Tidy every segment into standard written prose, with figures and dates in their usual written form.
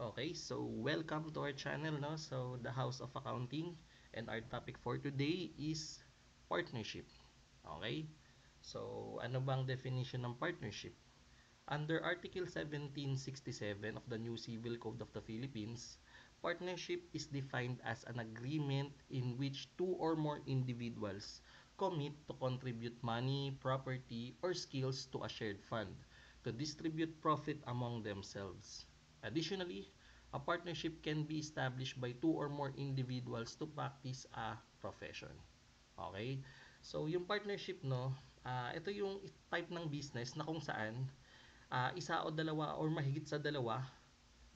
Okay, so welcome to our channel, no? So, the House of Accounting, and our topic for today is partnership. Okay? So, ano bang definition ng partnership? Under Article 1767 of the New Civil Code of the Philippines, partnership is defined as an agreement in which two or more individuals commit to contribute money, property, or skills to a shared fund to distribute profit among themselves. Additionally, a partnership can be established by two or more individuals to practice a profession. Okay? So, yung partnership, no, ito yung type ng business na kung saan isa o dalawa or mahigit sa dalawa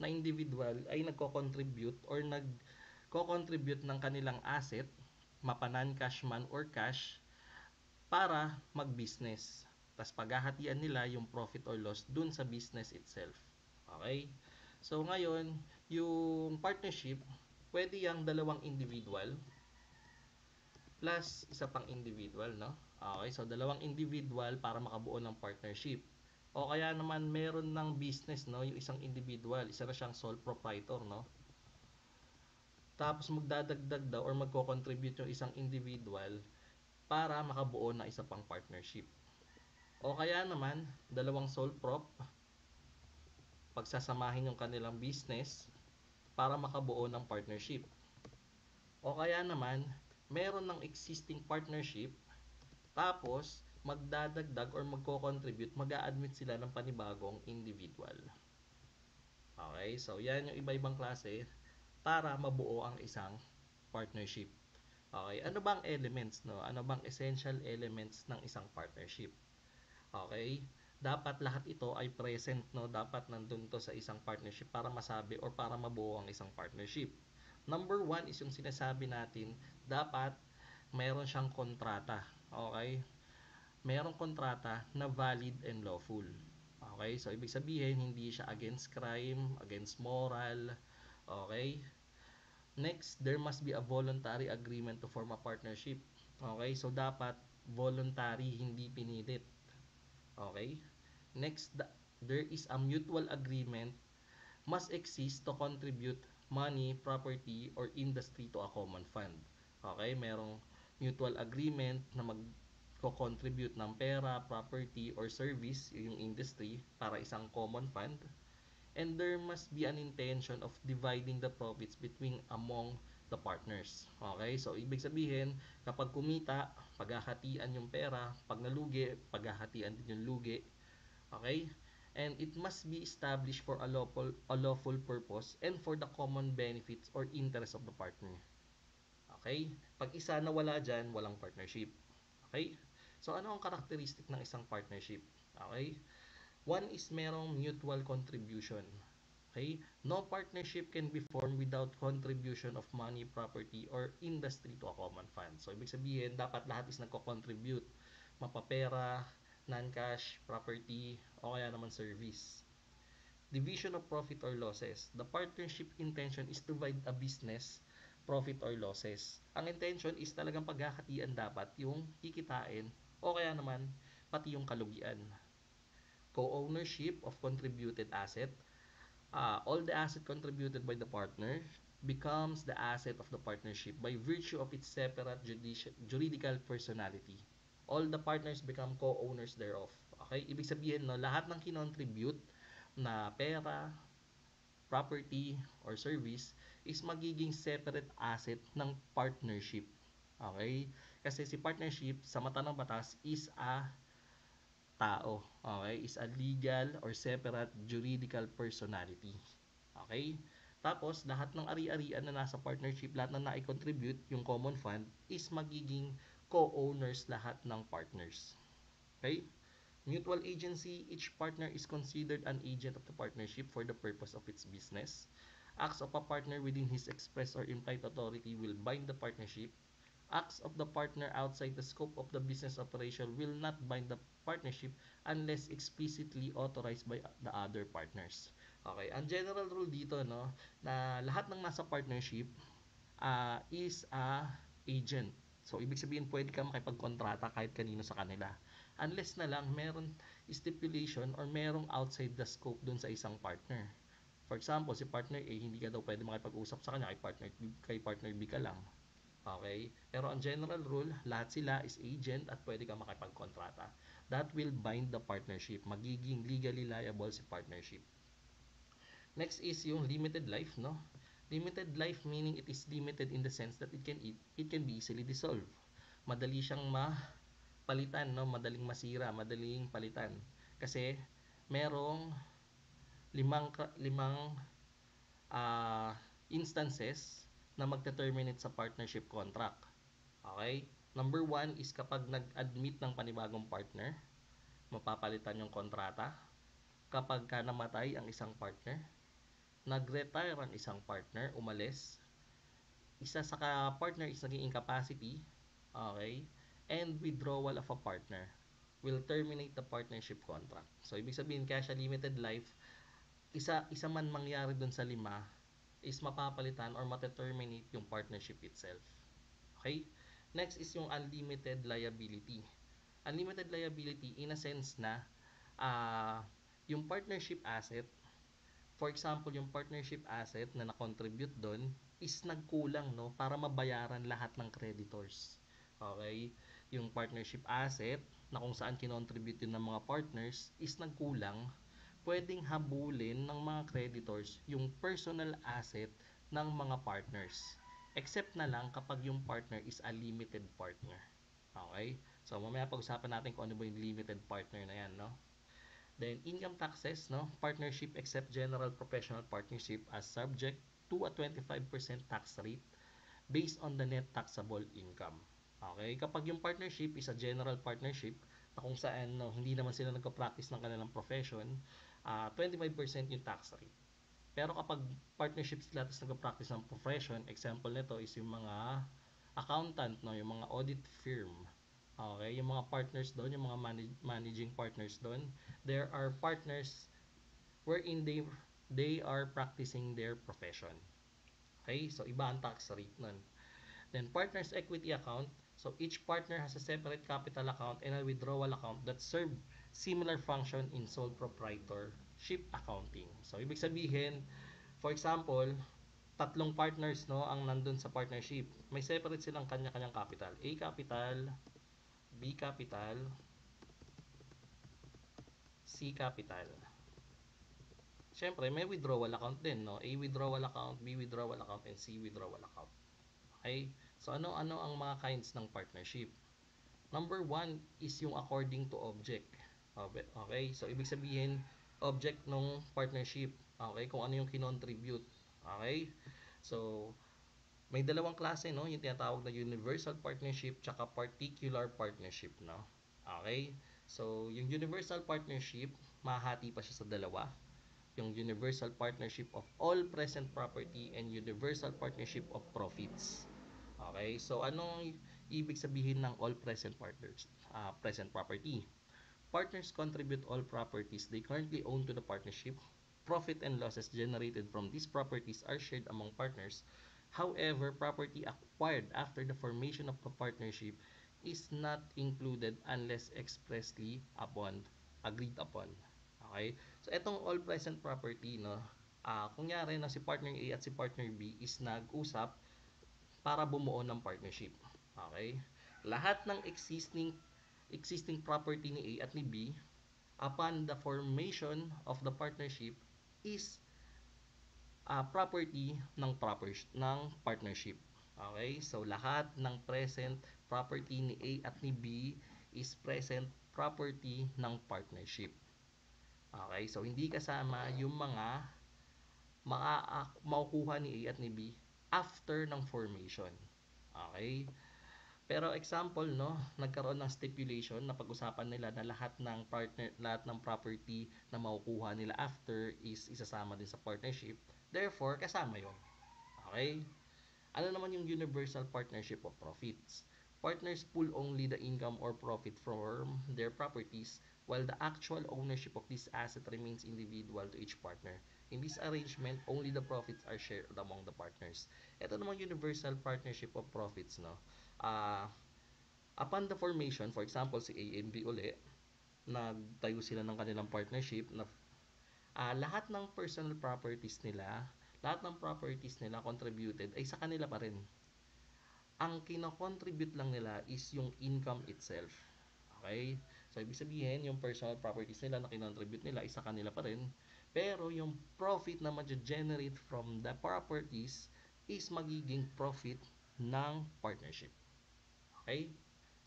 na individual ay nagko-contribute or nagko-contribute ng kanilang asset, mapanan cash man or cash, para mag-business. Tapos paghahatian nila yung profit or loss dun sa business itself. Okay? So ngayon, yung partnership, pwede yung dalawang individual plus isa pang individual, no? Okay, so dalawang individual para makabuo ng partnership. O kaya naman meron ng business, no, yung isang individual, isa na siyang sole proprietor, no? Tapos magdadagdag daw or magko-contribute yung isang individual para makabuo ng isa pang partnership. O kaya naman, dalawang sole prop, pagsasamahin yung kanilang business para makabuo ng partnership. O kaya naman, meron ng existing partnership, tapos magdadagdag or magko-contribute, mag-a-admit sila ng panibagong individual. Okay, so yan yung iba-ibang klase para mabuo ang isang partnership. Okay, ano bang elements, no? Ano bang essential elements ng isang partnership? Okay, dapat lahat ito ay present, no? Dapat nandun to sa isang partnership para masabi or para mabuo ang isang partnership. Number one is yung sinasabi natin, dapat mayroon siyang kontrata. Okay, mayroong kontrata na valid and lawful. Okay, so ibig sabihin hindi siya against crime, against moral. Okay, next, there must be a voluntary agreement to form a partnership. Okay, so dapat voluntary, hindi pinilit. Okay, next, there is a mutual agreement must exist to contribute money, property, or industry to a common fund. Okay, merong mutual agreement na mag-contribute ng pera, property, or service, yung industry, para isang common fund. And there must be an intention of dividing the profits between among the partners. Okay, so ibig sabihin, kapag kumita, paghahatian yung pera, pag nalugi, paghahatian din yung lugi. Okay? And it must be established for a lawful purpose and for the common benefits or interest of the partner. Okay? Pag isa na wala dyan, walang partnership. Okay? So, ano ang characteristic ng isang partnership? Okay? One is merong mutual contribution. Okay? No partnership can be formed without contribution of money, property, or industry to a common fund. So, ibig sabihin, dapat lahat is nagko-contribute. Mapapera, non-cash, property, o kaya naman service. Division of profit or losses. The partnership intention is to divide a business profit or losses. Ang intention is talagang paghahatian dapat yung kikitain o kaya naman pati yung kalugian. Co-ownership of contributed asset. All the asset contributed by the partner becomes the asset of the partnership by virtue of its separate juridical personality. All the partners become co-owners thereof. Okay? Ibig sabihin, no, lahat ng kinontribute na pera, property, or service is magiging separate asset ng partnership. Okay? Kasi si partnership, sa mata ng batas, is a tao. Okay? Is a legal or separate juridical personality. Okay? Tapos, lahat ng ari-arian na nasa partnership, lahat na na-contribute, yung common fund, is magiging co-owners lahat ng partners. Okay? Mutual agency, each partner is considered an agent of the partnership for the purpose of its business. Acts of a partner within his express or implied authority will bind the partnership. Acts of the partner outside the scope of the business operation will not bind the partnership unless explicitly authorized by the other partners. Okay, ang general rule dito, no, na lahat ng nasa partnership is a agent. So, ibig sabihin, pwede ka makipagkontrata kahit kanino sa kanila. Unless na lang, meron stipulation or merong outside the scope dun sa isang partner. For example, si partner A, hindi ka daw pwede makipag-usap sa kanya, kay partner B ka lang. Okay? Pero ang general rule, lahat sila is agent at pwede ka makipagkontrata. That will bind the partnership. Magiging legally liable si partnership. Next is yung limited life, no? Limited life meaning it is limited in the sense that it can be easily dissolved. Madali siyang mapalitan, no? Madaling masira, madaling palitan. Kasi merong limang instances na magte-terminate sa partnership contract. Okay? Number one is kapag nag-admit ng panibagong partner, mapapalitan yung kontrata. Kapag ka namatay ang isang partner, nag-retire ang isang partner, umalis, isa sa partner is naging incapacity, okay, and withdrawal of a partner will terminate the partnership contract. So, ibig sabihin, kaya siya limited life, isa man mangyari dun sa lima, is mapapalitan or mateterminate yung partnership itself. Okay? Next is yung unlimited liability. Unlimited liability in a sense na yung partnership asset, for example, yung partnership asset na na-contribute doon is nagkulang, no, para mabayaran lahat ng creditors. Okay? Yung partnership asset na kung saan kinontribute yun ng mga partners is nagkulang, pwedeng habulin ng mga creditors yung personal asset ng mga partners. Except na lang kapag yung partner is a limited partner. Okay? So, mamaya pag-usapan natin kung ano ba yung limited partner na yan, no? Then, income taxes, no? Partnership except general professional partnership as subject to a 25% tax rate based on the net taxable income. Okay? Kapag yung partnership is a general partnership na kung saan no, hindi naman sila nagpa-practice ng kanilang profession, 25% yung tax rate. Pero kapag partnership sila tapos nagpa-practice ng profession, example nito is yung mga accountant, no, yung mga audit firm. Okay, yung mga partners doon, yung mga managing partners doon, there are partners wherein they are practicing their profession. Okay, so iba ang tax rate nun. Then partners equity account, so each partner has a separate capital account and a withdrawal account that serve similar function in sole proprietorship accounting. So ibig sabihin, for example, tatlong partners, no, ang nandun sa partnership. May separate silang kanya-kanyang capital. A capital, B capital, C capital. Siyempre, may withdrawal account din, no? A withdrawal account, B withdrawal account, and C withdrawal account. Okay? So, ano-ano ang mga kinds ng partnership? Number one is yung according to object. Okay? So, ibig sabihin, object ng partnership. Okay? Kung ano yung kinontribute. Okay? So, may dalawang klase, no? Yung tinatawag na universal partnership tsaka particular partnership, no? Okay? So, yung universal partnership, mahati pa siya sa dalawa. Yung universal partnership of all present property and universal partnership of profits. Okay? So, anong ibig sabihin ng all present partners, present property? Partners contribute all properties they currently own to the partnership. Profit and losses generated from these properties are shared among partners. However, property acquired after the formation of the partnership is not included unless expressly agreed upon. Okay? So, itong all present property, no, kunyari na si partner A at si partner B is nag-usap para bumuo ng partnership. Okay? Lahat ng existing property ni A at ni B upon the formation of the partnership is property ng partnership. Okay? So lahat ng present property ni A at ni B is present property ng partnership. Okay? So hindi kasama yung mga makukuha ni A at ni B after ng formation. Okay? Pero example, no, nagkaroon ng stipulation na pag-usapan nila na lahat ng property na makukuha nila after is isasama din sa partnership. Therefore, kasama 'yon. Okay? Ano naman yung universal partnership of profits? Partners pool only the income or profit from their properties while the actual ownership of this asset remains individual to each partner. In this arrangement, only the profits are shared among the partners. Ito naman universal partnership of profits, no? Uh, Upon the formation, for example, si A and B uli, nagtayo sila ng kanilang partnership na Lahat ng personal properties nila, lahat ng properties nila contributed ay sa kanila pa rin. Ang kino-contribute lang nila is yung income itself. Okay? So, ibig sabihin, yung personal properties nila na kinontribute nila is sa kanila pa rin. Pero yung profit na ma-generate from the properties is magiging profit ng partnership. Okay?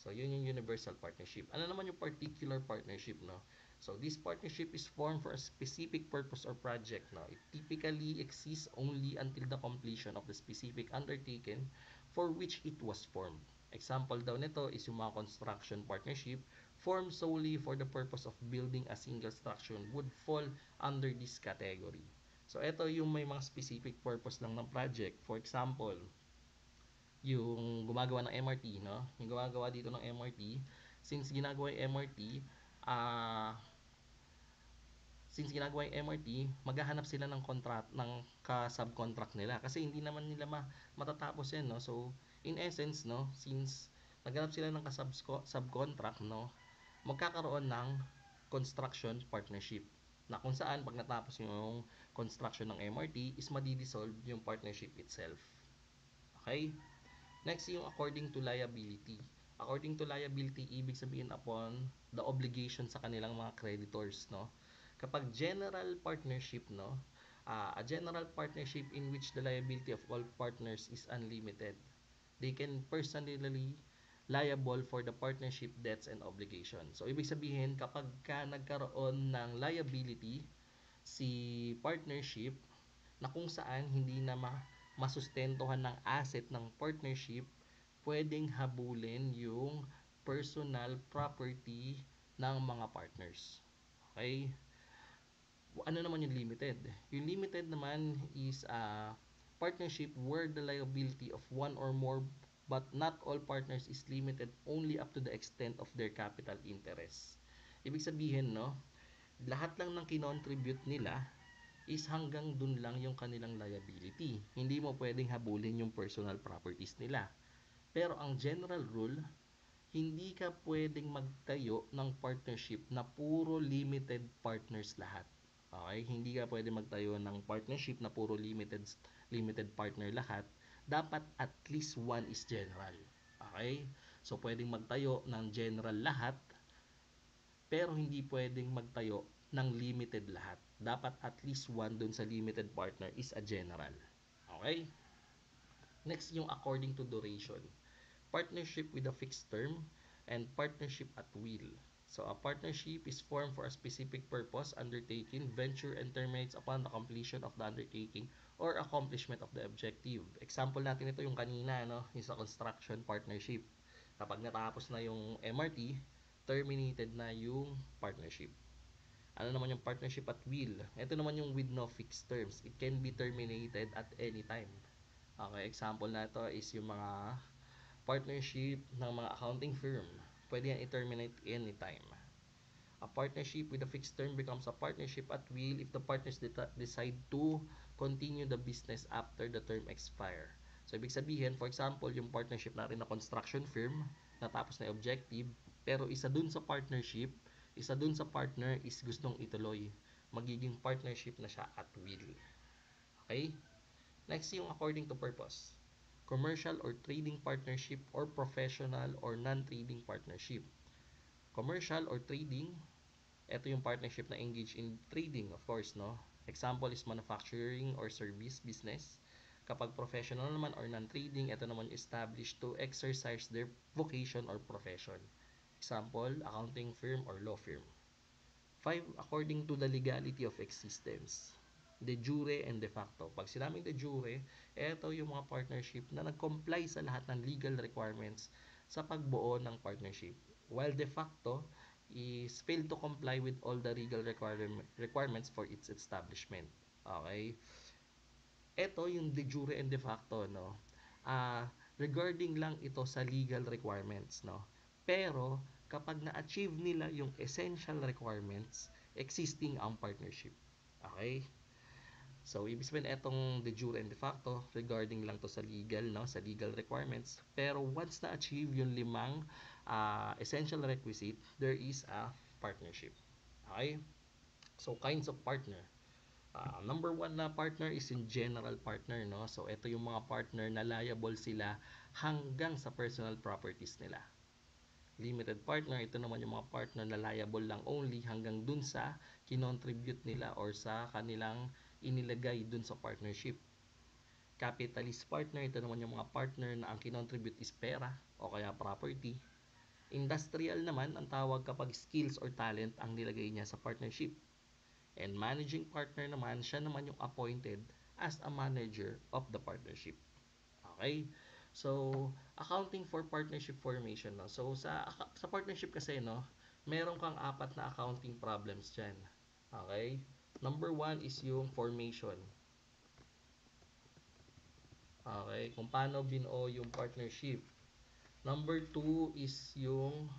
So, yun yung universal partnership. Ano naman yung particular partnership, no? So, this partnership is formed for a specific purpose or project, no? It typically exists only until the completion of the specific undertaking for which it was formed. Example daw nito is yung mga construction partnership formed solely for the purpose of building a single structure would fall under this category. So, ito yung may mga specific purpose lang ng project. For example, yung gumagawa ng MRT, no? Yung gumagawa dito ng MRT, since ginagawa yung MRT, ah since ginagawa yung MRT, maghahanap sila ng contract ng ka-subcontract nila kasi hindi naman nila matatapos yan, no? So, in essence, no, since naghanap sila ng ka-subcontract, no, magkakaroon ng construction partnership na kung saan pag natapos yung construction ng MRT is madidissolve yung partnership itself. Okay? Next yung according to liability. According to liability, ibig sabihin upon the obligation sa kanilang mga creditors, no? Kapag general partnership, no? A general partnership in which the liability of all partners is unlimited. They can personally liable for the partnership debts and obligations. So, ibig sabihin, kapag ka nagkaroon ng liability, si partnership, na kung saan hindi na masustentuhan ng asset ng partnership, pwedeng habulin yung personal property ng mga partners. Okay? Ano naman yung limited? Yung limited naman is a partnership where the liability of one or more but not all partners is limited only up to the extent of their capital interest. Ibig sabihin, no, lahat lang ng kinontribute nila is hanggang dun lang yung kanilang liability. Hindi mo pwedeng habulin yung personal properties nila. Pero ang general rule, hindi ka pwedeng magtayo ng partnership na puro limited partners lahat. Okay? Hindi ka pwedeng magtayo ng partnership na puro limited partner lahat. Dapat at least one is general. Okay? So, pwedeng magtayo ng general lahat, pero hindi pwedeng magtayo ng limited lahat. Dapat at least one dun sa limited partner is a general. Okay? Next yung according to duration. Partnership with a fixed term and partnership at will. So a partnership is formed for a specific purpose, undertaking, venture, and terminates upon the completion of the undertaking or accomplishment of the objective. Example natin ito yung kanina, no? Yung sa construction partnership. Kapag natapos na yung MRT, terminated na yung partnership. Ano naman yung partnership at will? Ito naman yung with no fixed terms. It can be terminated at any time. Okay, example na ito is yung mga partnership ng mga accounting firm. Pwede yan i-terminate anytime. A partnership with a fixed term becomes a partnership at will if the partners decide to continue the business after the term expire. So, ibig sabihin, for example, yung partnership natin na construction firm, natapos na yung objective, pero isa dun sa partnership, isa dun sa partner is gustong ituloy. Magiging partnership na siya at will. Okay? Next yung according to purpose. Commercial or trading partnership or professional or non-trading partnership. Commercial or trading, ito yung partnership na engage in trading, of course, no? Example is manufacturing or service business. Kapag professional naman or non-trading, ito naman established to exercise their vocation or profession. Example, accounting firm or law firm. 5. According to the legality of existence. De jure and de facto. Pag sinabing de jure, ito yung mga partnership na nag-comply sa lahat ng legal requirements sa pagbuo ng partnership. While de facto is failed to comply with all the legal requirements for its establishment. Okay? Ito yung de jure and de facto, no? Regarding lang ito sa legal requirements, no? Pero kapag na-achieve nila yung essential requirements, existing ang partnership. Okay? So, ibig sabihin itong de jure and de facto regarding lang to sa legal, no? Sa legal requirements. Pero once na-achieve yung limang essential requisite, there is a partnership. Okay? So, kinds of partner. Number one na partner is in general partner, no? So, ito yung mga partner na liable sila hanggang sa personal properties nila. Limited partner, ito naman yung mga partner na liable lang only hanggang dun sa kinontribute nila or sa kanilang inilagay dun sa partnership. Capitalist partner, ito naman yung mga partner na ang kinontribute is pera o kaya property. Industrial naman, ang tawag kapag skills or talent ang nilagay niya sa partnership. And managing partner naman, siya naman yung appointed as a manager of the partnership. Okay? So, accounting for partnership formation, no? So, sa partnership kasi, no, meron kang apat na accounting problems dyan. Okay? Number one is yung formation. Okay? Kung paano binuo yung partnership. Number two is yung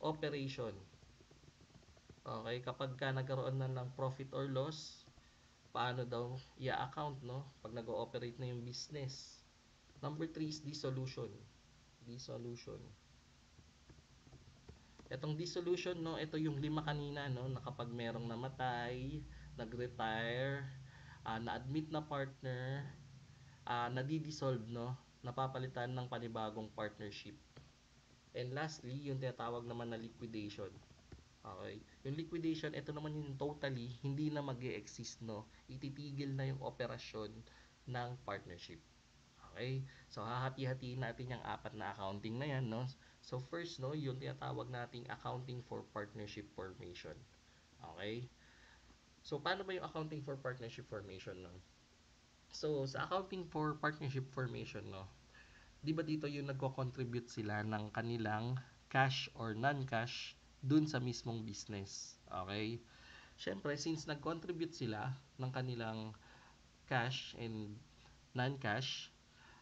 operation. Okay? Kapag ka nagkaroon na ng profit or loss, paano daw i-account, no? Pag nag-ooperate na yung business. Number three is dissolution. Dissolution. Etong dissolution, no, ito yung lima kanina, no, na kapag merong namatay, nag-retire, na-admit na partner, nadi-dissolve, no, napapalitan ng panibagong partnership. And lastly, yung tinatawag naman na liquidation. Okay? Yung liquidation, ito naman yung totally hindi na mag-e-exist, no. Ititigil na yung operasyon ng partnership. Okay? So, hahati-hatiin natin yung apat na accounting na yan, no? So, first, no, yung tinatawag nating accounting for partnership formation. Okay? So, paano ba yung accounting for partnership formation, no? So, sa accounting for partnership formation, no, di ba dito yung nagko-contribute sila ng kanilang cash or non-cash dun sa mismong business. Okay? Siyempre, since nag-contribute sila ng kanilang cash and non-cash,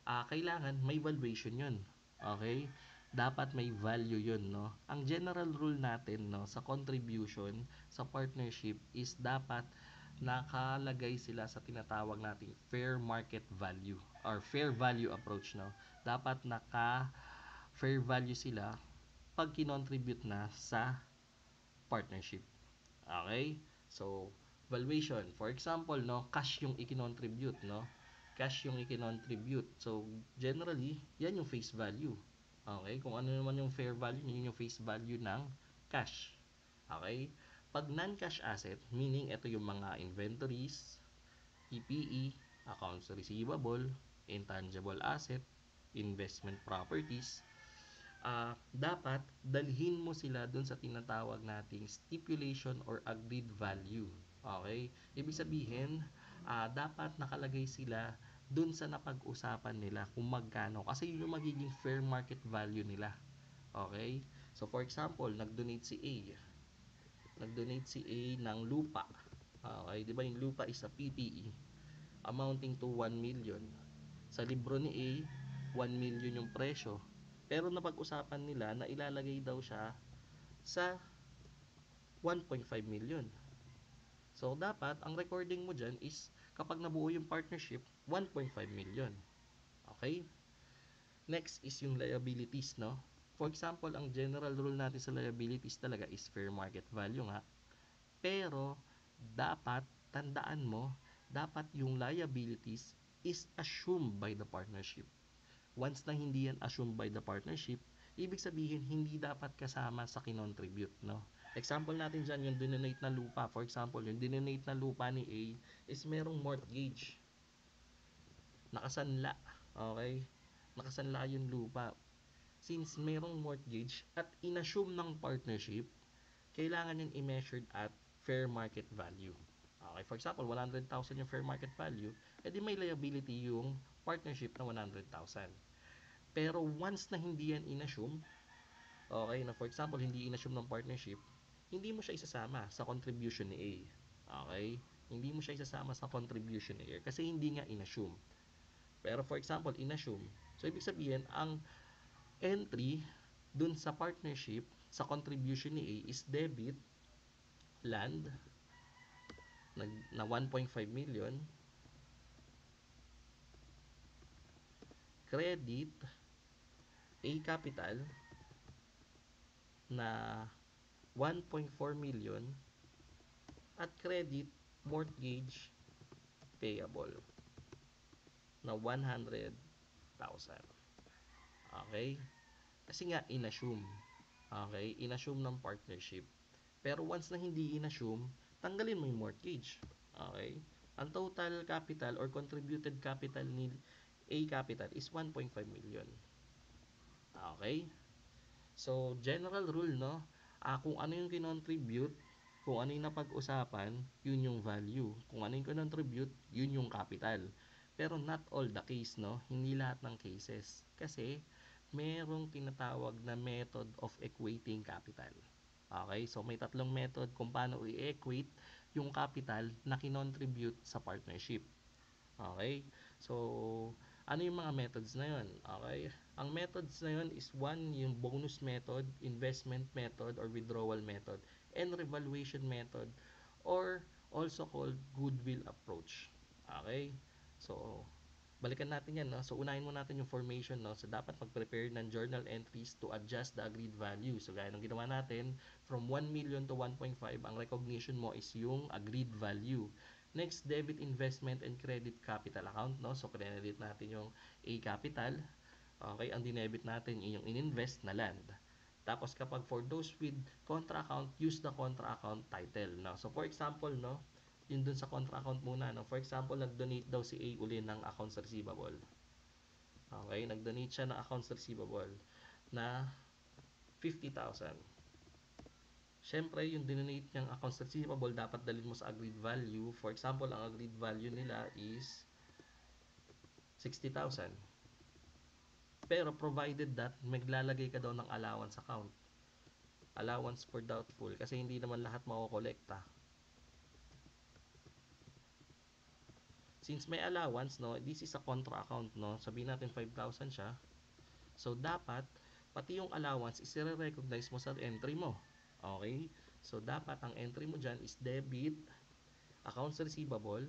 kailangan may valuation yun. Okay? Dapat may value yun, no? Ang general rule natin, no, sa contribution, sa partnership, is dapat nakalagay sila sa tinatawag nating fair market value or fair value approach, no? Dapat naka fair value sila pag kinontribute na sa partnership. Okay? So, valuation. For example, no, cash yung ikinontribute, no? Cash yung ikinontribute. So, generally, yan yung face value. Okay? Kung ano naman yung fair value, yun yung face value ng cash. Okay? Pag non-cash asset, meaning ito yung mga inventories, PPE, accounts receivable, intangible asset, investment properties, dapat dalhin mo sila dun sa tinatawag nating stipulation or agreed value. Okay? Ibig sabihin, dapat nakalagay sila dun sa napag-usapan nila kung magkano. Kasi yun yung magiging fair market value nila. Okay? So, for example, nag-donate si A. Nag-donate si A ng lupa. Okay? Di ba yung lupa is a PPE amounting to 1 million. Sa libro ni A, 1 million yung presyo. Pero napag-usapan nila na ilalagay daw siya sa 1.5 million. So, dapat, ang recording mo dyan is, kapag nabuo yung partnership, 1.5 million. Okay? Next is yung liabilities, no? For example, ang general rule natin sa liabilities talaga is fair market value nga. Pero, dapat, tandaan mo, dapat yung liabilities is assumed by the partnership. Once na hindi yan assumed by the partnership, ibig sabihin hindi dapat kasama sa kinontribute, no? Example natin dyan, yung dinonate na lupa. For example, yung dinonate na lupa ni A is merong mortgage. Nakasanla. Okay? Nakasanla yung lupa. Since merong mortgage at inassume ng partnership, kailangan yun i-measured at fair market value. Okay, for example, 100,000 yung fair market value, edi may liability yung partnership na 100,000. Pero once na hindi yan inassume, okay, na for example, hindi inassume ng partnership, hindi mo siya isasama sa contribution ni A. Okay? Hindi mo siya isasama sa contribution ni A kasi hindi nga inassume. Pero for example, inassume. So, ibig sabihin, ang entry dun sa partnership, sa contribution ni A is debit, land, na 1.5 million, credit, A capital, na 1.4 million, at credit mortgage payable na 100,000. Okay? Kasi nga inassume. Okay? Inassume ng partnership. Pero once na hindi inassume, tanggalin mo yung mortgage. Okay? Ang total capital or contributed capital ni A Capital is 1.5 million. Okay? So, general rule, no? Kung ano yung kinontribute, kung ano yung napag-usapan, yun yung value. Kung ano yung kinontribute, yun yung capital. Pero not all the case, no? Hindi lahat ng cases. Kasi, merong tinatawag na method of equating capital. Okay? So, may tatlong method kung paano i-equate yung capital na kinontribute sa partnership. Okay? So, ano yung mga methods na yun? Okay? Ang methods na yun is one, yung bonus method, investment method, or withdrawal method, and revaluation method, or also called goodwill approach. Okay? So, balikan natin yan, no? So, unahin mo natin yung formation, no? So, dapat mag-prepare ng journal entries to adjust the agreed value. So, gaya ng ginawa natin, from 1 million to 1.5, ang recognition mo is yung agreed value. Next, debit investment and credit capital account, no? So, credit natin yung A capital. Okay, ang dinebit natin yung ininvest na land. Tapos kapag for those with contra account, use the contra account title, no? So, for example, no, yun dun sa contra account muna, no? For example, nag-donate daw si A uli ng accounts receivable. Okay, nag-donate siya ng accounts receivable na 50,000. Siyempre, yung dinonate niyang accounts receivable, dapat dalhin mo sa agreed value. For example, ang agreed value nila is 60,000. Pero provided that maglalagay ka daw ng allowance account. Allowance for doubtful kasi hindi naman lahat makokolekta. Since may allowance, no, this is a contra account, no. Sabihin natin 5,000 siya. So dapat pati yung allowance i-recognize mo sa entry mo. Okay? So dapat ang entry mo diyan is debit accounts receivable,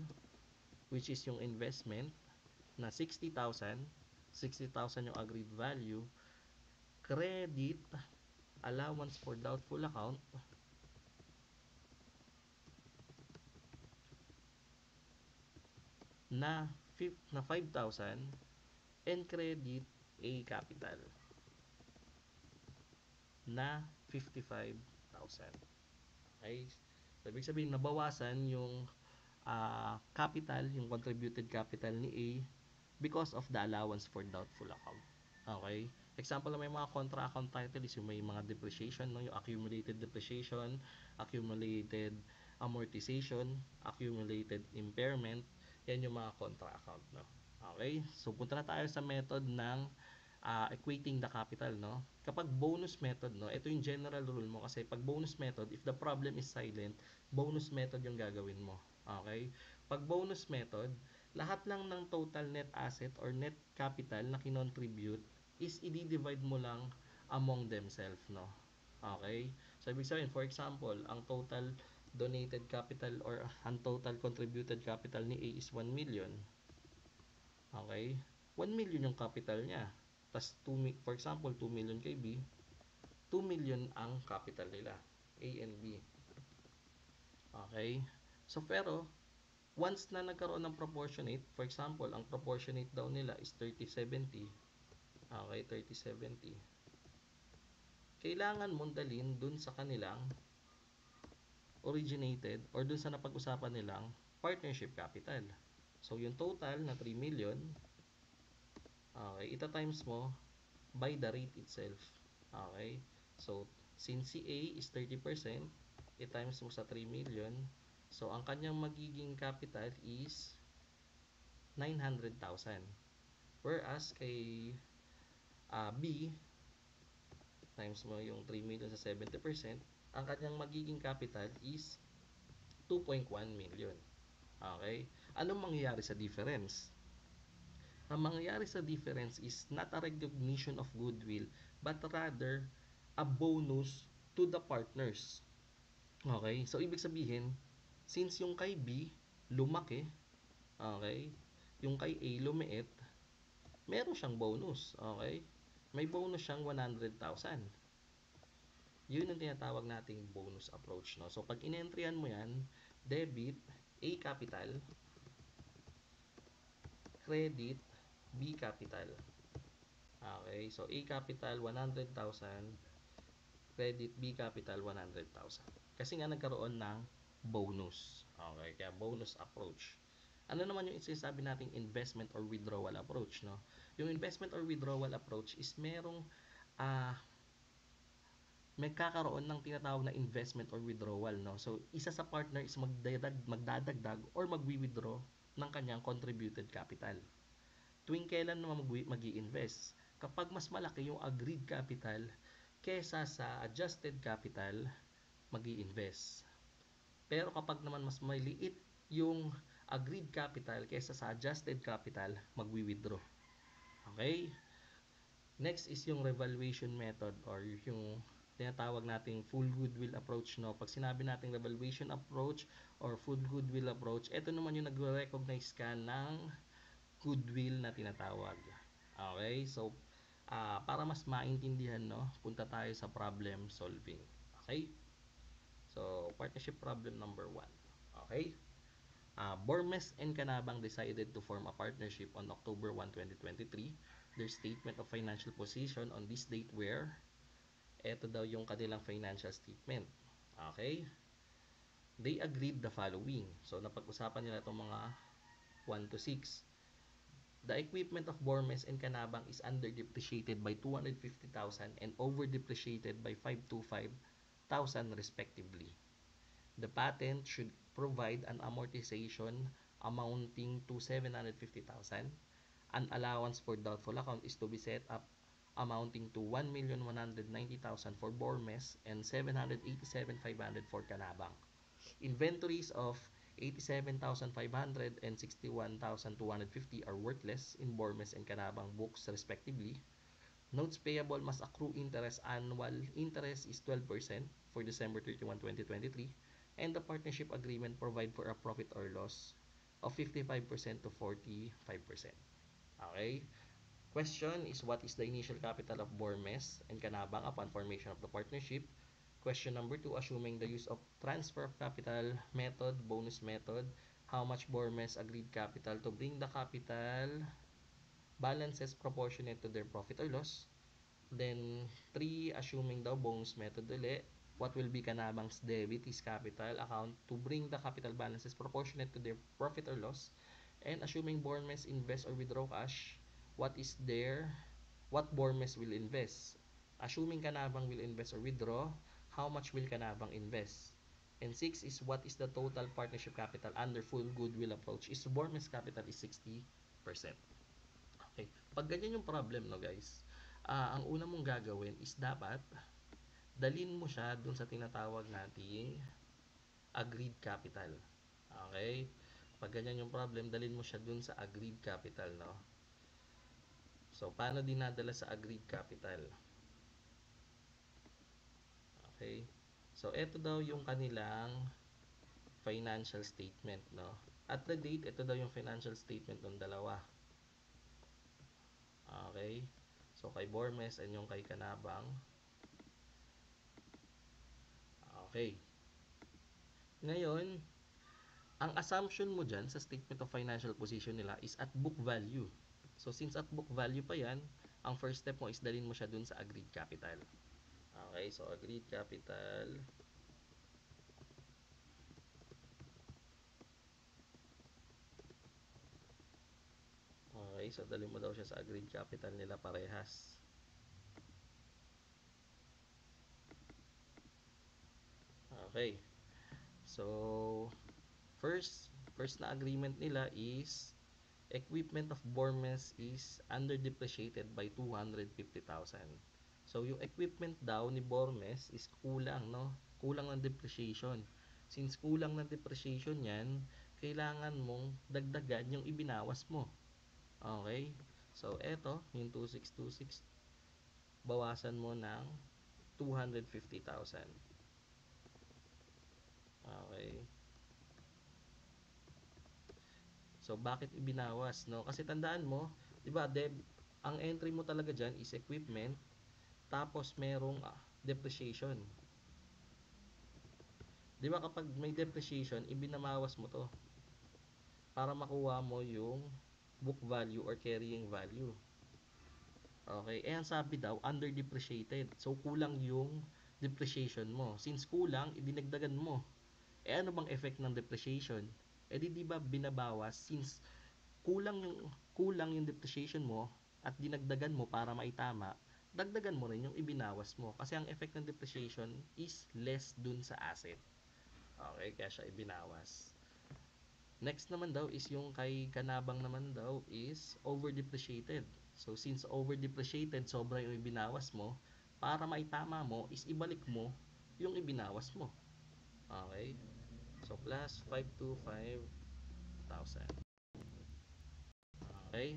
which is yung investment na 60,000. 60,000 yung agreed value. Credit allowance for doubtful account na 5,000 and credit A capital na 55,000. Okay? So, ibig sabihin, nabawasan yung capital, yung contributed capital ni A because of the allowance for doubtful account. Okay? Example na may mga contra account title is yung may mga depreciation, no? Yung accumulated depreciation, accumulated amortization, accumulated impairment, yan yung mga contra account, no? Okay? So, punta na tayo sa method ng equating the capital, no? Kapag bonus method, no, ito yung general rule mo kasi pag bonus method, if the problem is silent, bonus method yung gagawin mo. Okay? Pag bonus method, lahat lang ng total net asset or net capital na kinontribute is i-divide mo lang among themselves, no? Okay? So, ibig sabihin, for example, ang total donated capital or ang total contributed capital ni A is 1 million. Okay? 1 million yung capital niya. Tas for example, 2 million kay B, 2 million ang capital nila, A and B. Okay? So, pero, once na nagkaroon ng proportionate, for example, ang proportionate daw nila is 30-70, okay, 30-70, kailangan mong dalhin dun sa kanilang originated or dun sa napag-usapan nilang partnership capital. So, yung total na 3 million, okay, ita-times mo by the rate itself. Okay? So, since si A is 30%, i-times mo sa 3 million. So, ang kanyang magiging capital is 900,000. Whereas, kay B, times mo yung 3 million sa 70%, ang kanyang magiging capital is 2.1 million. Okay? Anong mangyayari sa difference? Ang mangyayari sa difference is not a recognition of goodwill, but rather a bonus to the partners. Okay? So, ibig sabihin, since yung kay B, lumaki, okay? Yung kay A, lumiit, meron siyang bonus. Okay? May bonus siyang 100,000. Yun ang tinatawag nating bonus approach, no? So, pag in-entryhan mo yan, debit A capital, credit B capital. Okay, so A capital 100,000, credit B capital 100,000. Kasi nga nagkaroon ng bonus. Okay, kaya bonus approach. Ano naman yung sinasabi nating investment or withdrawal approach, no? Yung investment or withdrawal approach is merong ah may kakaroon ng tinatawag na investment or withdrawal, no? So, isa sa partner is magdadagdag or magwi-withdraw ng kanyang contributed capital. Tuwing kailan naman mag-i-invest? Kapag mas malaki yung agreed capital kesa sa adjusted capital, mag-i-invest. Pero kapag naman mas maliit yung agreed capital kesa sa adjusted capital, magwi-withdraw. Okay? Next is yung revaluation method or yung tinatawag nating full goodwill approach, no? Pag sinabi nating revaluation approach or full goodwill approach, ito naman yung nagre-recognize ka ng goodwill na tinatawag. Okay? So, para mas maintindihan, no, punta tayo sa problem solving. Okay? So, partnership problem number 1. Okay? Bormes and Canabang decided to form a partnership on October 1, 2023. Their statement of financial position on this date were, eto daw yung kanilang financial statement. Okay? They agreed the following. So, napag-usapan nila itong mga 1 to 6. The equipment of Bormes and Canabang is under-depreciated by 250,000 and over-depreciated by 525,000 respectively. The patent should provide an amortization amounting to 750,000. An allowance for doubtful account is to be set up amounting to 1,190,000 for Bormes and 787,500 for Canabang. Inventories of 87,500 and 61,250 are worthless in Bormes and Canabang books respectively. Notes payable must accrue interest. Annual interest is 12% for December 31, 2023. And the partnership agreement provide for a profit or loss of 55% to 45%. Okay? Question is, what is the initial capital of Bormes and Canabang upon formation of the partnership? Question number 2, assuming the use of transfer of capital method, bonus method, how much Bormes agreed capital to bring the capital balances proportionate to their profit or loss? Then 3, assuming daw bonus method ulit, what will be Canabang's debit his capital account to bring the capital balances proportionate to their profit or loss? And assuming Bormes invest or withdraw cash, what Bormes will invest? Assuming Canabang will invest or withdraw, how much will Canabang invest? And 6 is, what is the total partnership capital under full goodwill approach? Is Bormes capital is 60%. Okay. Pag ganyan yung problem, no guys, ang una mong gagawin is dapat dalin mo siya dun sa tinatawag nating agreed capital. Okay? Pag ganyan yung problem, dalin mo siya dun sa agreed capital, no? So, paano dinadala sa agreed capital? Okay? So, ito daw yung kanilang financial statement, no? At the date, ito daw yung financial statement ng dalawa. Okay? So, kay Bormes and yung kay Canabang. Okay. Ngayon, ang assumption mo dyan sa statement of financial position nila is at book value. So, since at book value pa yan, ang first step mo is dalhin mo siya dun sa agreed capital. Okay, so agreed capital. Okay, so dalhin mo daw siya sa agreed capital nila parehas. Okay. So, first na agreement nila is equipment of Bormes is under depreciated by 250,000. So, yung equipment daw ni Bormes is kulang, no? Kulang ng depreciation. Since kulang ng depreciation yan, kailangan mong dagdagan yung ibinawas mo. Okay? So, eto, yung 2626, bawasan mo ng 250,000. Okay? So, bakit ibinawas, no? Kasi tandaan mo, 'di ba, ang entry mo talaga diyan is equipment, tapos merong depreciation. 'Di ba kapag may depreciation, ibinabawas mo 'to. para makuha mo yung book value or carrying value. Okay, eh ang sabi daw, under depreciated. So kulang yung depreciation mo. Since kulang, idinagdagan mo. Eh ano bang effect ng depreciation? Eh di ba binabawas since kulang yung depreciation mo at dinagdagan mo para maitama, dagdagan mo rin yung ibinawas mo kasi ang effect ng depreciation is less dun sa asset. Okay, kaya siya ibinawas. Next naman daw is yung kay kanabang naman daw is over depreciated. So since over depreciated, sobra yung ibinawas mo, para maitama mo is ibalik mo yung ibinawas mo. Okay? So plus 525,000. Okay?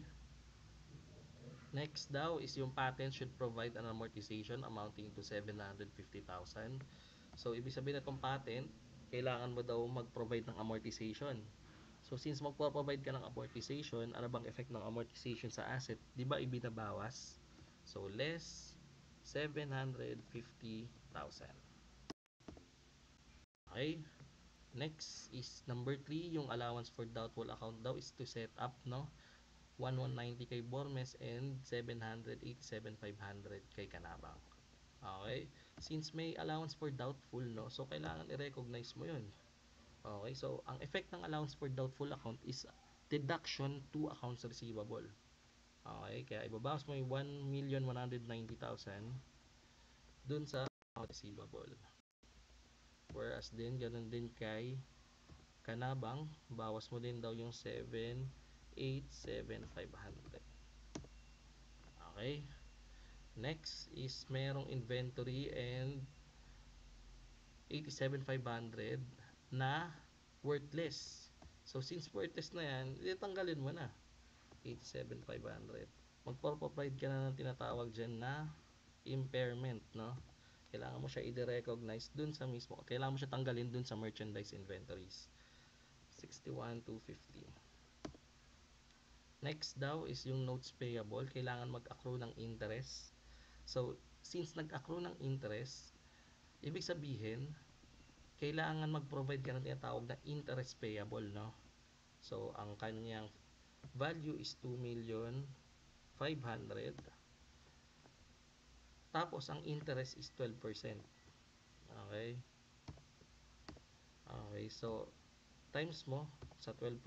Next daw is yung patent should provide an amortization amounting to 750,000. So ibig sabihin na itong patent, kailangan mo daw mag-provide ng amortization. So since magpo-provide ka ng amortization, ano bang effect ng amortization sa asset? 'Di ba ibinabawas? So less 750,000. Okay? Next is number 3, yung allowance for doubtful account daw is to set up, no? 1190 kay Bormes and 787,500 kay Kanabang. Okay? Since may allowance for doubtful, no? So kailangan i-recognize mo 'yun. Okay? So ang effect ng allowance for doubtful account is deduction to accounts receivable. Okay? Kaya ibabawas mo yung 1,190,000 dun sa account receivable. Whereas din, ganun din kay Kanabang, bawas mo din daw yung 787,500. Okay? Next is merong inventory and 87,500 na worthless. So since worthless na yan, itanggalin mo na. 87,500. Magpo-provide ka na ng tinatawag dyan na impairment, no? Kailangan mo siya i-recognize dun sa mismo. Kailangan mo siya tanggalin dun sa merchandise inventories. 61,250. Next daw is yung notes payable. Kailangan mag-accrue ng interest. So, since nag-accrue ng interest, ibig sabihin, kailangan mag-provide ka ng tinatawag na interest payable, no? So, ang kanyang value is 2,500,000. Tapos, ang interest is 12%. Okay? Okay, so, times mo sa 12%,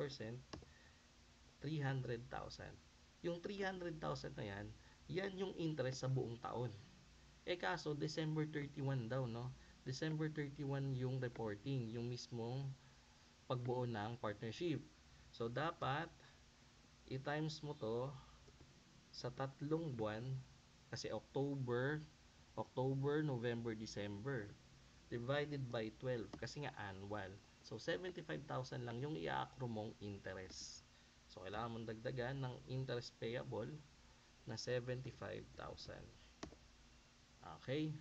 300,000. Yung 300,000 na yan, yan yung interest sa buong taon. Eh kaso, December 31 daw, no? December 31 yung reporting, yung mismong pagbuo ng partnership. So, dapat, i-times mo to sa 3 buwan, kasi October, November, December, divided by 12, kasi nga annual. So, 75,000 lang yung i-accrue mong interest. So, kailangan mong dagdagan ng interest payable na 75,000. Okay?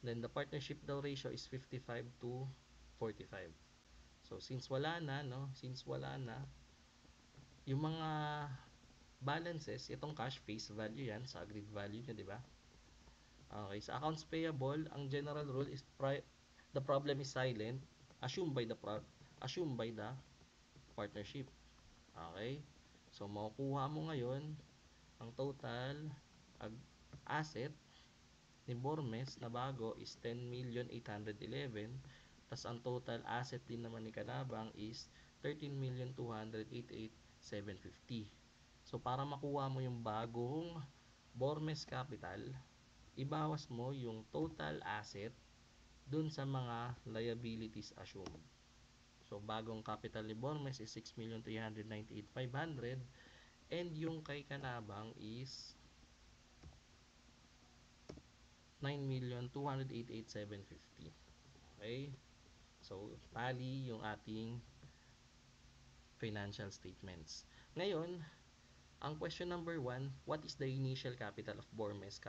Then, the partnership daw ratio is 55 to 45. So, since wala na, no? Since wala na, yung mga balances, itong cash face value yan, sa agreed value nyo, di ba? Okay, sa accounts payable, ang general rule is the problem is silent, assumed by the partnership. Okay? So, makukuha mo ngayon ang total asset ni Bormes na bago is 10,811,000. Tas ang total asset din naman ni Kanabang is 13,288,750. So, para makuha mo yung bagong Bormes Capital, ibawas mo yung total asset dun sa mga liabilities assumed. So, bagong capital ni Bormes is 6,398,500 and yung kay Kanabang is 9,288,750. Okay? So, tally yung ating financial statements. Ngayon, ang question number 1, what is the initial capital of Bormes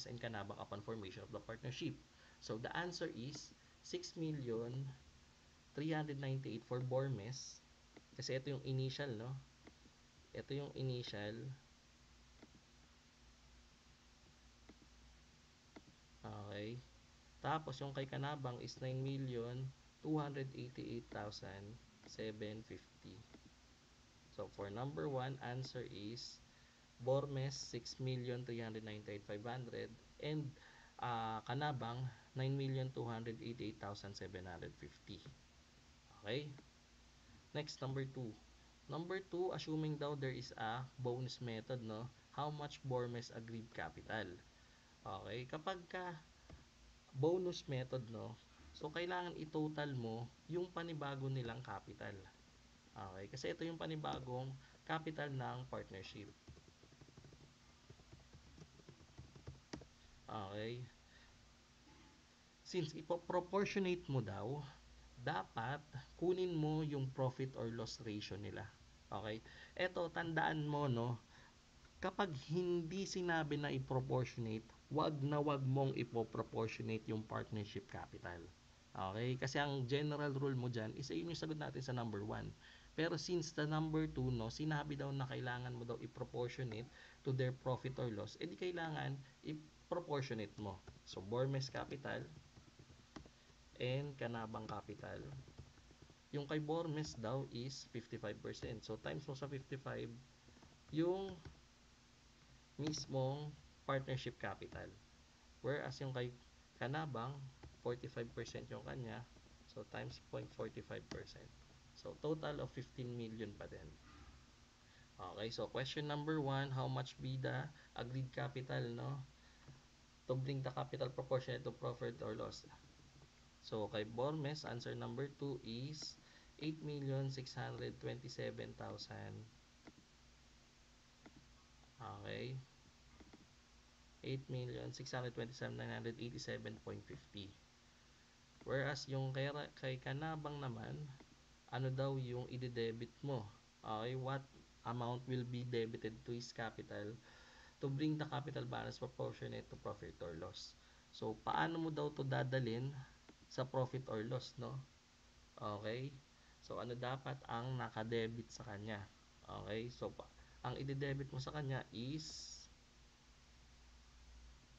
and Kanabang upon formation of the partnership? So, the answer is 6,398,000 for Bormes. Kasi ito yung initial, no? Ito yung initial. Okay. Tapos, yung kay Kanabang is 9,288,750. for number 1, answer is Bormes 6,398,500 and Kanabang 9,288,750. Okay? Next, number 2. Number 2, assuming daw there is a bonus method, no? How much Bormes agreed capital? Okay, kapag ka bonus method, no? So, kailangan i-total mo yung panibago nilang capital. Okay, kasi ito yung panibagong capital ng partnership. Okay. Since ipo-proportionate mo daw, dapat kunin mo yung profit or loss ratio nila. Okay? Ito, tandaan mo, no? Kapag hindi sinabi na i-proportionate, wag na wag mong ipo-proportionate yung partnership capital. Okay? Kasi ang general rule mo dyan is yun yung sagot natin sa number 1. Pero since the number 2, no, sinabi daw na kailangan mo daw i-proportionate to their profit or loss, edi kailangan i-proportionate mo. So, Bormes capital and Kanabang capital. Yung kay Bormes daw is 55%. So, times mo sa 55 yung mismong partnership capital. Whereas yung kay Kanabang, 45% yung kanya. So, times 0.45%. So, total of 15 million pa din. Okay, so question number 1, how much be the agreed capital, no? To bring the capital proportionate to profit or loss. So, kay Bormes, answer number 2 is 8,627,000. Okay. 8,627,987.50. Whereas yung kay Kanabang naman, ano daw yung i-debit mo? Okay, what amount will be debited to his capital to bring the capital balance proportionate to profit or loss? So, paano mo daw to dadalin sa profit or loss, no? Okay? So, ano dapat ang nakadebit sa kanya? Okay? So, ang i-debit mo sa kanya is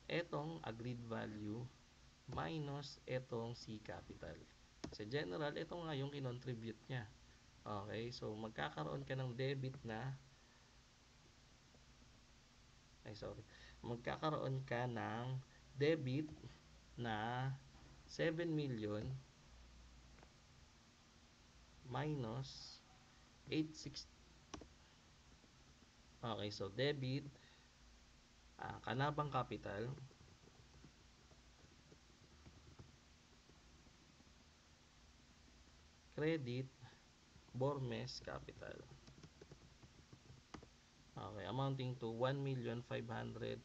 etong agreed value minus etong C capital. Sa general, ito nga yung kinontribute niya. Okay? So, magkakaroon ka ng debit na magkakaroon ka ng debit na 7 million minus 860. Okay, so debit Kanabang capital credit Bormes capital. Okay, amounting to 1,568,725.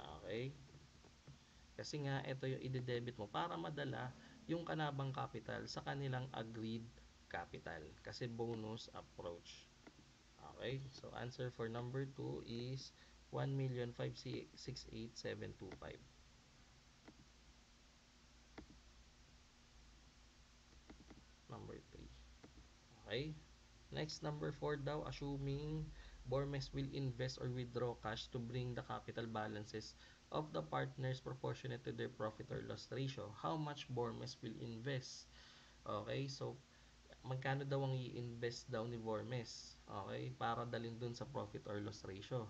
Okay? Kasi nga, ito yung i-debit mo para madala yung Kanabang capital sa kanilang agreed capital. Kasi bonus approach. Okay? So, answer for number 2 is 1,568,725. Number 3. Okay? Next, number 4 daw, assuming Bormes will invest or withdraw cash to bring the capital balances of the partners proportionate to their profit or loss ratio. How much Bormes will invest? Okay, so magkano daw ang i-invest daw ni Bormes? Okay, para dalhin dun sa profit or loss ratio.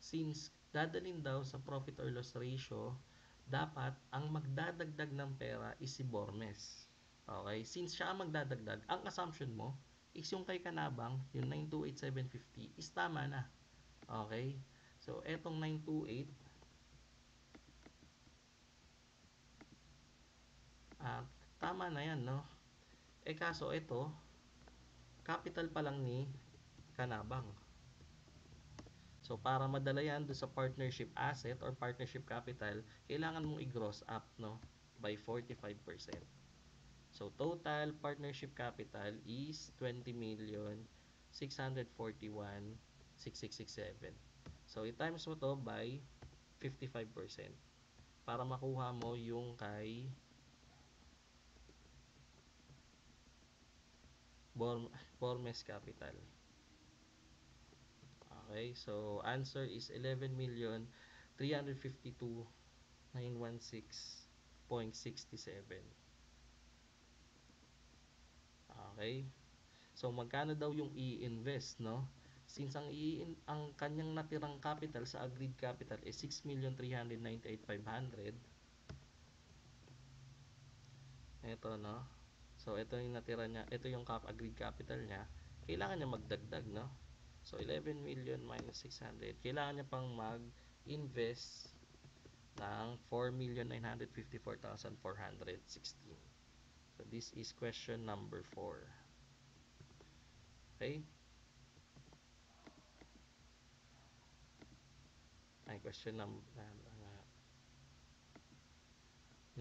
Since dadalhin daw sa profit or loss ratio, dapat ang magdadagdag ng pera is si Bormes. Okay, since siya ang magdadagdag, ang assumption mo is yung kay Kanabang, yung 928,750 is tama na. Okay? So, etong 928, tama na yan, no? Kaso ito, capital pa lang ni Kanabang. So, para madala yan doon sa partnership asset or partnership capital, kailangan mong i-gross up, no? By 45%. So, total partnership capital is 20,641,6667. So, i-times mo to by 55% para makuha mo yung kay Bormes Capital. Okay, so answer is 11,352,916.67. Okay? So magkano daw yung i-invest, no? Since ang kanyang natirang capital sa agreed capital is 6,398,500. Ito, no? So ito yung natira niya, ito yung agreed capital niya. Kailangan niya magdagdag, no? So 11 million minus 600. Kailangan niya pang mag-invest ng 4,954,416. So this is question number 4. Okay? Ay, question number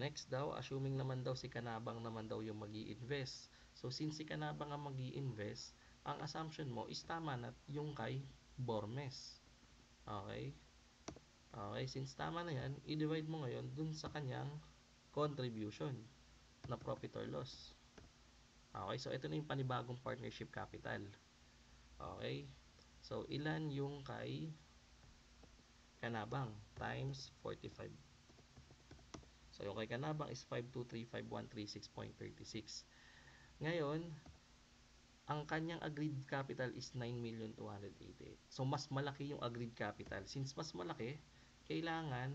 next daw, assuming naman daw si Kanabang naman daw yung magi-invest. So since si Kanabang ang magi-invest, ang assumption mo is tama na yung kay Bormes. Okay? Okay, since tama na yan, i-divide mo ngayon dun sa kanyang contribution na profit or loss. Okay, so ito na yung panibagong partnership capital. Okay, so ilan yung kay Kanabang times 45. So yung kay Kanabang is 5235136.36. Ngayon, ang kanyang agreed capital is 9,288,000. So mas malaki yung agreed capital. Since mas malaki, kailangan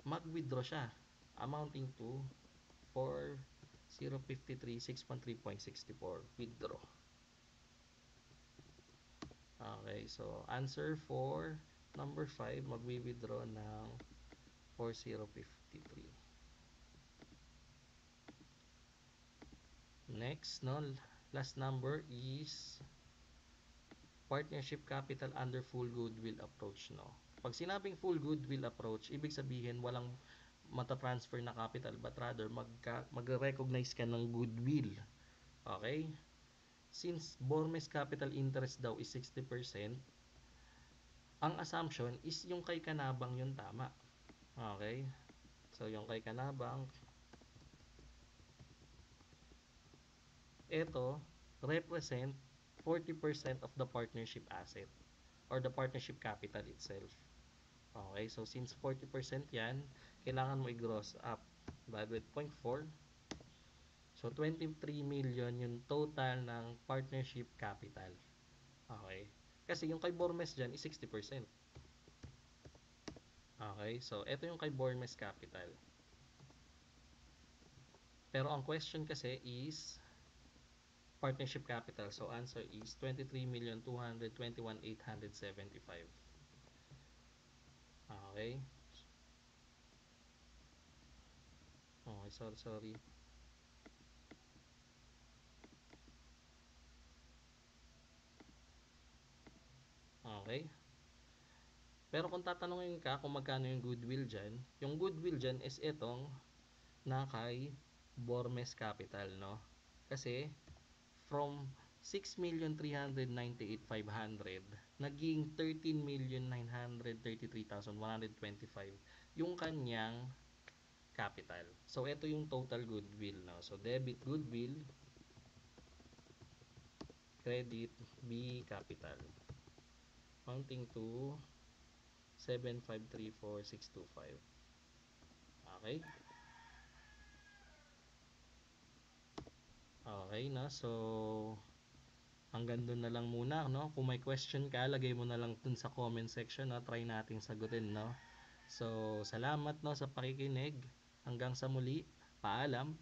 mag-withdraw siya amounting to 4,053,613.64 withdraw. Okay, so answer for number 5, magwi-withdraw ng 4,053. Next, no, last number is partnership capital under full goodwill approach, no. Pag sinabing full goodwill approach, ibig sabihin walang mata-transfer na capital but rather magre-recognize ka ng goodwill. Okay? Since Bormes capital interest daw is 60%, ang assumption is yung kay Kanabang yung tama. Okay? So yung kay Kanabang, ito represent 40% of the partnership asset or the partnership capital itself. Okay, so since 40% yan, kailangan mo i-gross up divided with 0.4. So 23 million yung total ng partnership capital. Okay, kasi yung kay Bormes dyan is 60%. Okay, so ito yung kay Bormes capital. Pero ang question kasi is partnership capital. So answer is 23,221,875. Okay. Okay, sorry. Okay. Pero kung tatanungin ka kung magkano yung goodwill dyan, yung goodwill dyan is itong na kay Bormes Capital, no? Kasi from 6,398,500 naging 13,933,125 yung kanyang capital. So ito yung total goodwill, no? So debit goodwill, credit B capital amounting to 7,534,625. Okay? Okay na. So hanggang doon na lang muna, no? Kung may question ka, lagay mo na lang dun sa comment section, no? Try nating sagutin, no? So salamat, no, sa pakikinig. Hanggang sa muli. Paalam.